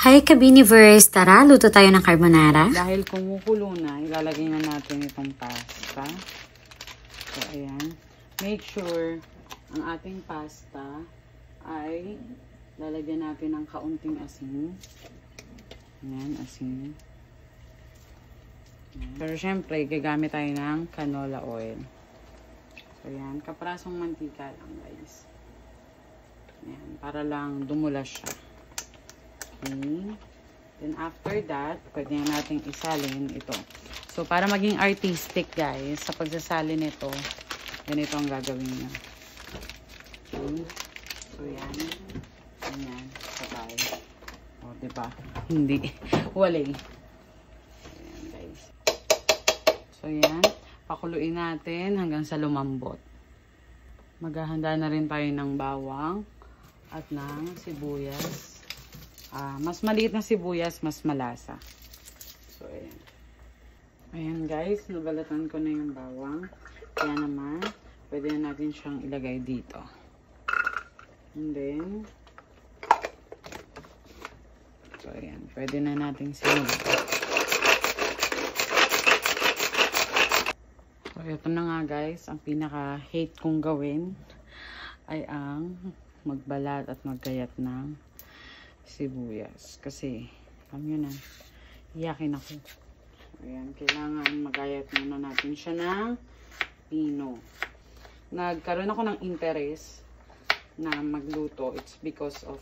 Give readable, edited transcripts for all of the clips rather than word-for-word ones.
Hi Kabiniverse! Tara, luto tayo ng carbonara. Dahil kumukulo na, ilalagay na natin itong pasta. So, ayan. Make sure ang ating pasta ay lalagyan natin ng kaunting asin. Ayan, asin. Ayan. Pero syempre, gagamit tayo ng canola oil. So, ayan. Kaprasong mantika lang, guys. Ayan, para lang dumulas siya. Okay. Then after that, pwede na natin isalin ito. So, para maging artistic, guys, sa pagsasalin nito, ganito ang gagawin niyo. Okay. So, yan. Ganyan. Sabay. O, diba? Hindi. Walay. Ayan, guys. So, yan. Pakuluin natin hanggang sa lumambot. Maghahanda na rin tayo ng bawang at ng sibuyas. Mas maliit na sibuyas, mas malasa. So, ayan. Ayan, guys. Nabalatan ko na yung bawang. Kaya naman, pwede na natin siyang ilagay dito. And then, so, ayan. Pwede na natin sinugod. So, ito na nga, guys. Ang pinaka-hate kong gawin ay ang magbalat at magkayat ng sibuyas. Kasi, alam nyo na, iyakin ako. Ayan, kailangan magayat muna natin siya ng pino. Nagkaroon ako ng interest na magluto. It's because of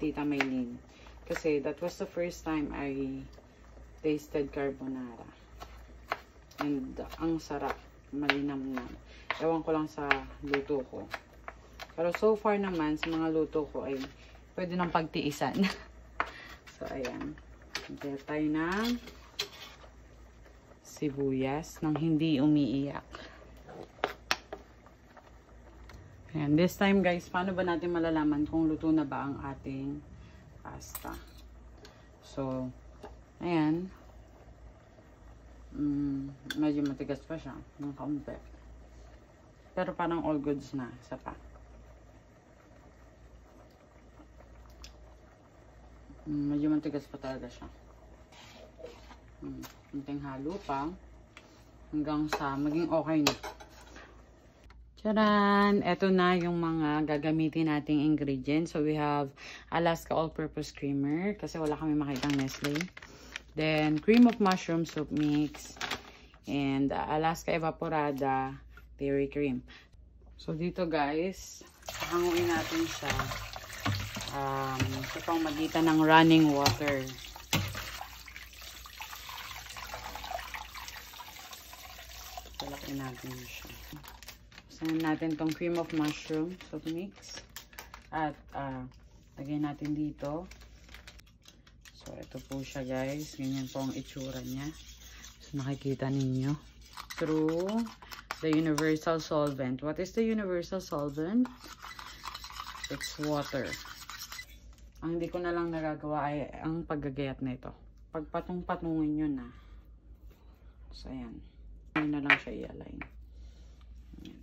Tita Maylene. Kasi, that was the first time I tasted carbonara. And, ang sarap. Malinamnam. Ewan ko lang sa luto ko. Pero so far naman, sa mga luto ko ay pwede nang pagtiisan. So, ayan. Magkaya tayo ng sibuyas nang hindi umiiyak. Ayan. This time, guys, paano ba natin malalaman kung luto na ba ang ating pasta? So, ayan. Medyo matigas pa siya ng kaunti. Pero parang all goods na. Isa pa. Medyo matigas pa talaga siya. Kunting halo pa. Hanggang sa maging okay na. Tcharan! Ito na yung mga gagamitin nating ingredients. So, we have Alaska All-Purpose Creamer. Kasi wala kami makitang Nestle. Then, cream of mushroom soup mix. And Alaska Evaporada Dairy Cream. So, dito guys, hanguin natin siya sa pamamagitan ng running water. Palakin natin siya. Sanin natin tong cream of mushroom soup mix. At lagyan natin dito. So, ito po siya guys. Ganyan po ang itsura niya. So, nakikita ninyo. Through the universal solvent. What is the universal solvent? It's water. Ang hindi ko na lang nagagawa ay ang paggagayat na ito. Pagpatong-patungin nyo na. So, ayan. Ayan na lang siya i-align. Ayan.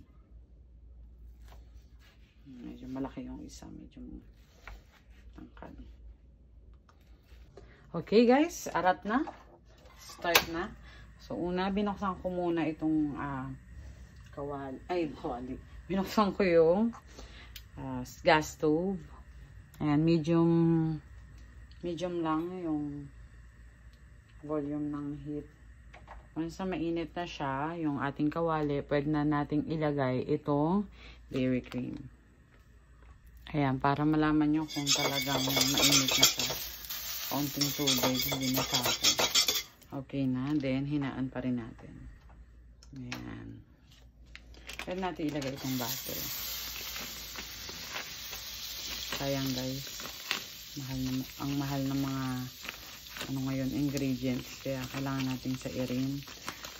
Medyo malaki yung isa. Medyo tangkad. Okay guys, arat na. Start na. So, una, binuksan ko muna itong kawali. Binuksan ko yung gas stove. Ayan, medium lang yung volume ng heat. Once na mainit na siya, yung ating kawali, pwede na nating ilagay itong dairy cream. Ayan, para malaman nyo kung talagang mainit na siya. Kaunting tubig, hindi na kapo. Okay na, then hinaan pa rin natin. Ayan. Pwede natin ilagay itong butter. Sayang guys, ang mahal ng mga ngayon ingredients, kaya kailangan natin sairin,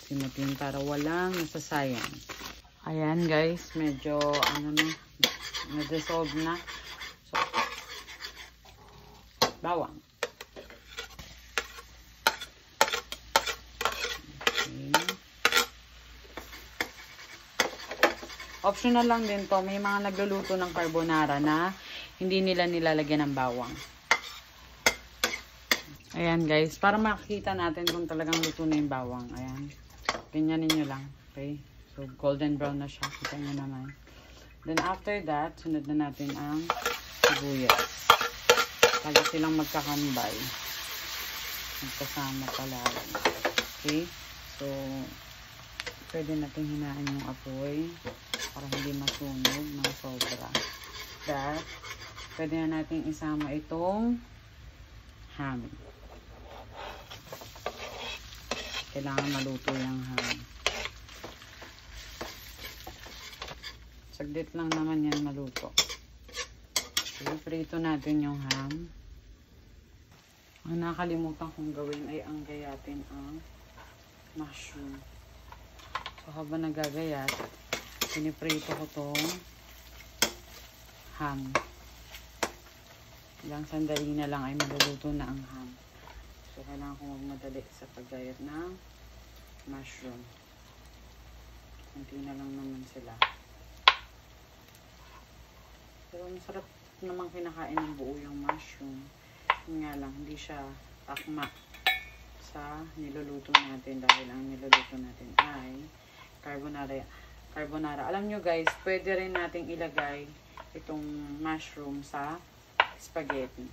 simutin para walang nasasayang. Ayan guys, medyo na-dissolve na. So, bawang. Okay. Optional lang din to, may mga nagluluto ng carbonara na hindi nila nilalagyan ng bawang. Ayan guys, para makikita natin kung talagang luto na yung bawang. Ayan. Ganyanin nyo lang. Okay? So, golden brown na siya. Kita nyo naman. Then after that, sunod na natin ang sibuyas. Lagi silang magkakambay. Magkasama pala. Okay? So, pwede natin hinaan yung apoy para hindi masunog ng sobra. That, pwede na natin isama itong ham. Kailangan maluto yung ham. Saglit lang naman yan maluto. So, prito natin yung ham. Ang nakalimutan kong gawin ay ang gayatin ang mushroom. So, habang nagagayat, piniprito ko tong ham. Ilang sandali na lang ay maluluto na ang ham. So, kailangan kong magmadali sa paggayat ng mushroom. Kunti na lang naman sila. Pero masarap namang kinakain ng buo yung mushroom. Yun nga lang, hindi siya akma sa niluluto natin dahil ang niluluto natin ay carbonara. Alam nyo guys, pwede rin nating ilagay itong mushroom sa spaghetti.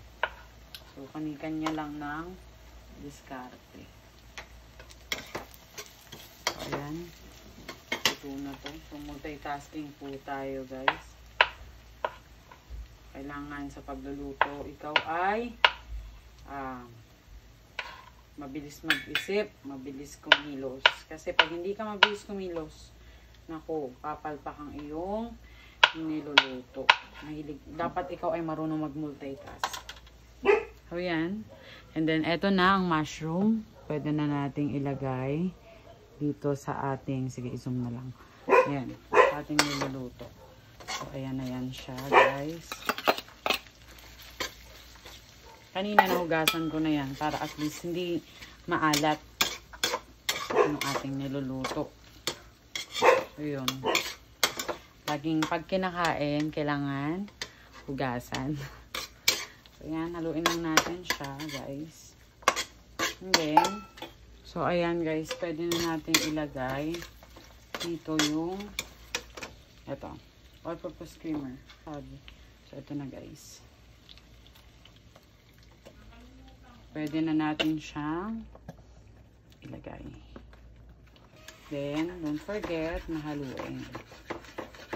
So, kanya lang ng diskarte. So, ayan. Ito na to. So, multitasking po tayo, guys. Kailangan sa pagluluto, ikaw ay mabilis mag-isip, mabilis kumilos. Kasi pag hindi ka mabilis kumilos, naku, papalpak ang iyong niluluto. Dapat ikaw ay marunong mag-multitask. So, yan. And then, eto na ang mushroom. Pwede na nating ilagay dito sa ating, sige, i-zoom na lang. Ayan, sa ating niluluto. So, ayan na yan siya, guys. Kanina nahugasan ko na yan para at least hindi maalat yung ating niluluto. So, yun. Laging pag kinakain, kailangan hugasan. So, ayan, haluin lang natin siya, guys. And then, so, ayan, guys, pwede na natin ilagay dito yung, ito, all-purpose creamer. So, ito na, guys. Pwede na natin siyang ilagay. Then, don't forget na haluin.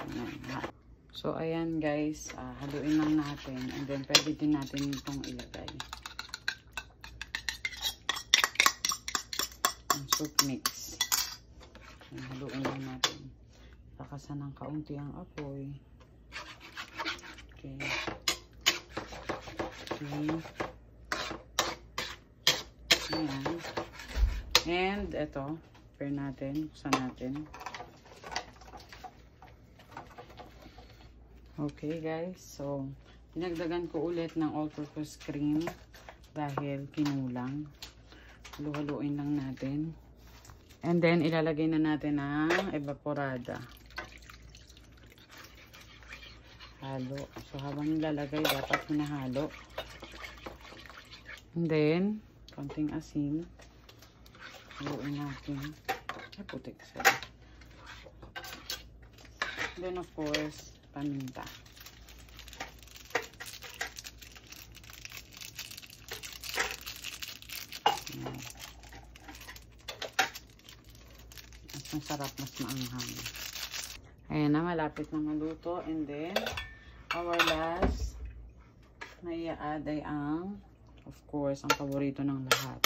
Ayan. So, ayan guys, haluin lang natin. And then, pwede din natin itong ilagay. Ang soup mix. Ayan, haluin lang natin. Lakasan ng kaunti ang apoy. Okay. Okay. Ayan. And, ito, prepare natin. Buksan natin. Okay guys, so dinagdagan ko ulit ng all-purpose cream dahil kinulang. Halu-haluin lang natin. And then ilalagay na natin ang evaporada. Halo. So habang nilalagay dapat hinahalo. And then konting asin. Haluin natin. Ay putik sila. Then of course paminta. Ayan. Mas masarap, mas maanghang. Ayan na, malapit na maluto. And then, our last na i-add ay ang, of course, ang paborito ng lahat.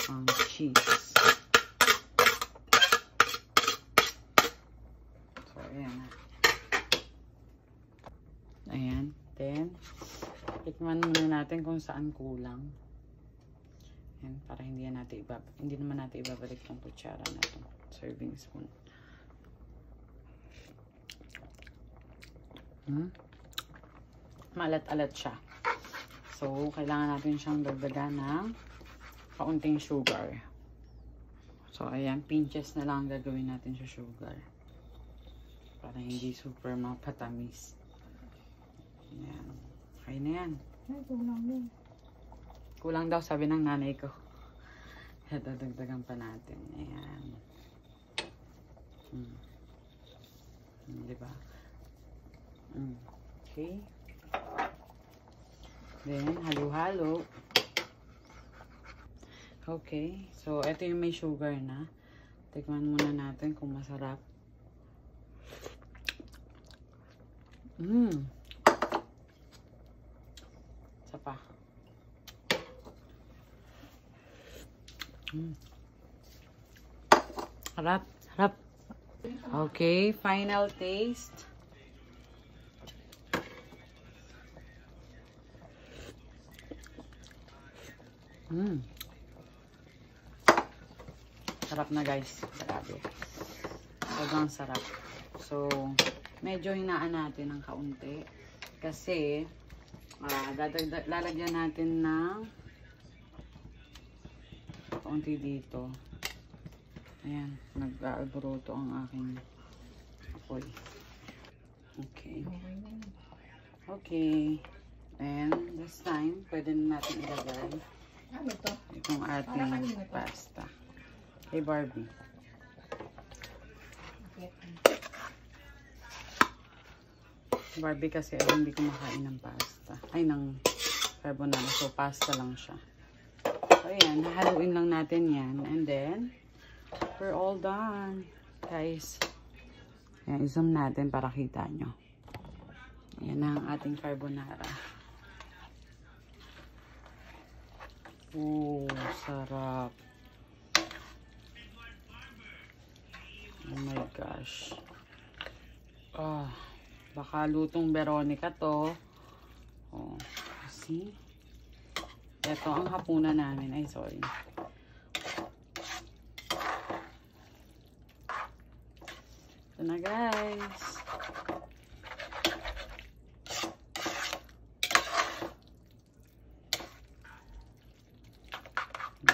Ang cheese. So, ayan na. Ayan. Then, tikman muna natin kung saan kulang. Ayan, para hindi naman natin ibabalik tong kutsara na to. Serving spoon. Malat-alat siya. So, kailangan natin siyang dagdagan ng kaunting sugar. So, ayan, pinches na lang gagawin natin sa sugar. Para hindi super mapatamis. Ayan. Okay na yan. Kulang daw, sabi ng nanay ko. Kaya dadagdagan pa natin. Ayan. Diba? Okay. Then, halo-halo. Okay. So, ito yung may sugar na. Tikman muna natin kung masarap. Isa pa. Harap. Harap. Okay. Final taste. Sarap na guys. Grabe. Sobrang sarap. So, medyo hinaan natin ng kaunti. Kasi, lalagyan natin ng kaunti dito. Ayan. Nag-aalburuto ang aking apoy. Okay. Okay. And this time, pwede na natin ilagay itong ating pasta. Hey Barbie. Barbie kasi hindi kumakain ng pasta. Ay, ng carbonara. So, pasta lang siya. So, ayan. Hahaluin lang natin yan. And then, we're all done. Guys. Ayan, i-zoom natin para kita nyo. Ayan na ang ating carbonara. Oh, sarap. Oh my gosh. Baka lutong Veronica to. Oh, see? Ito ang hapunan namin. Ay, sorry. Ito na, guys.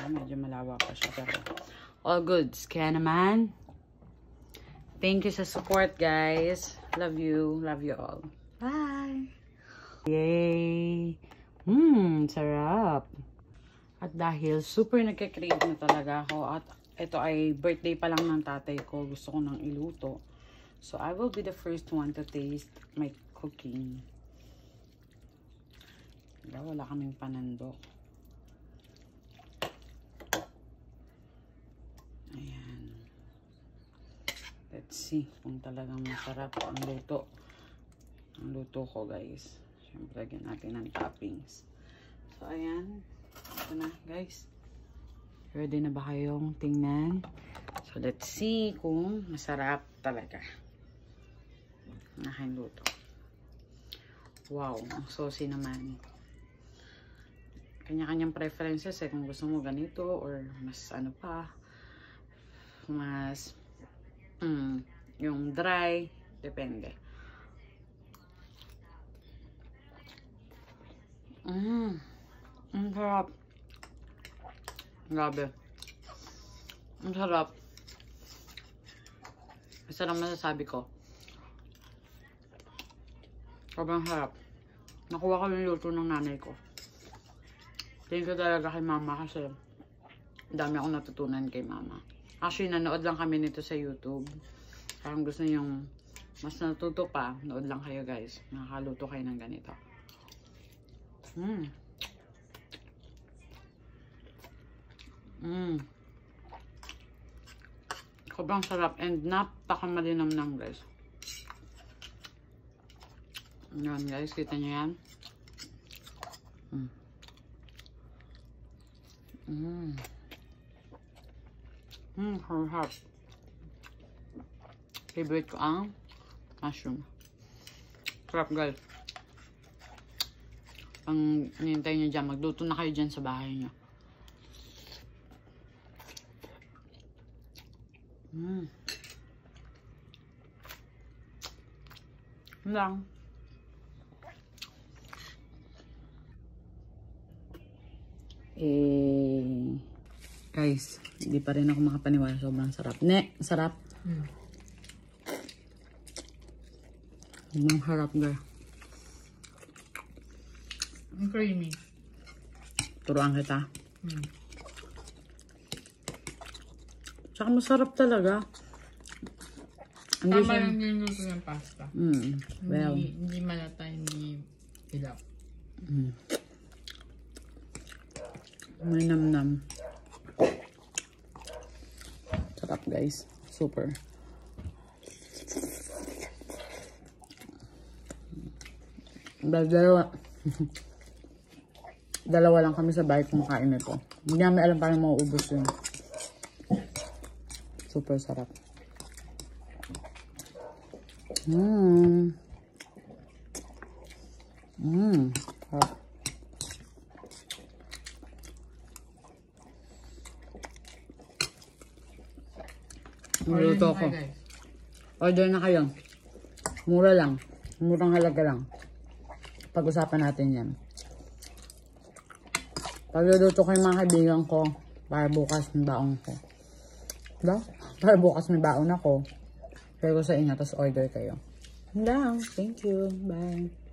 Medyo malawa pa siya, pero all goods. Kaya naman, thank you sa support, guys. Love you. Love you all. Bye! Yay! Sarap! At dahil super nagka-crave na talaga ako at ito ay birthday pa lang ng tatay ko, gusto ko nang iluto. So, I will be the first one to taste my cooking. Wala kaming panandok. Ayan. Let's see kung talagang masarap ang luto. Ang luto ko, guys. Siyempre, lagyan natin ng toppings. So, ayan. Ito na, guys. Ready na ba kayong tingnan? So, let's see kung masarap talaga ang aking luto. Wow, ang saucy naman. Kanya-kanyang preferences eh. Kung gusto mo ganito or mas ano pa. Mas yung dry, depende. Ang sarap. Grabe. Ang sarap. Isa lang masasabi ko. Sobrang sarap. Nakuha ko yung luto ng nanay ko. Thank you talaga kay mama kasi dami akong natutunan kay mama. Actually, nanood lang kami nito sa YouTube. Kung gusto nyo mas natuto pa, nood lang kayo guys. Nakakaluto kayo ng ganito. Sobrang sarap and napakamalinamnam guys. Yan guys, kita nyo yan? Sarap. Favorite ko ang mushroom. Sarap guys. Ang hinintay nyo dyan, magluto na kayo dyan sa bahay nyo. Lang. Guys, hindi pa rin ako makapaniwala. Sobrang sarap. Sarap. Sobrang harap, guys. Ang creamy. Turuan kita. Tsaka masarap talaga. Hindi Tama siya... lang niluto ng pasta. Well. Hindi malata, hindi hilap. May nam-nam. Sarap guys. Super. Dalawa. Dalawa lang kami sa bahay kumakain nito. Hindi namin alam paano mauubos yun. Super sarap. Sarap. Maluto ako. Order na kayo. Mura lang. Murang halaga lang. Pag-usapan natin yan. Pagluluto ko yung mga kaibigan ko para bukas may baon ko. Diba? Para bukas may baon ako. Pero sa inyo, tapos order kayo. Lang. Thank you. Bye.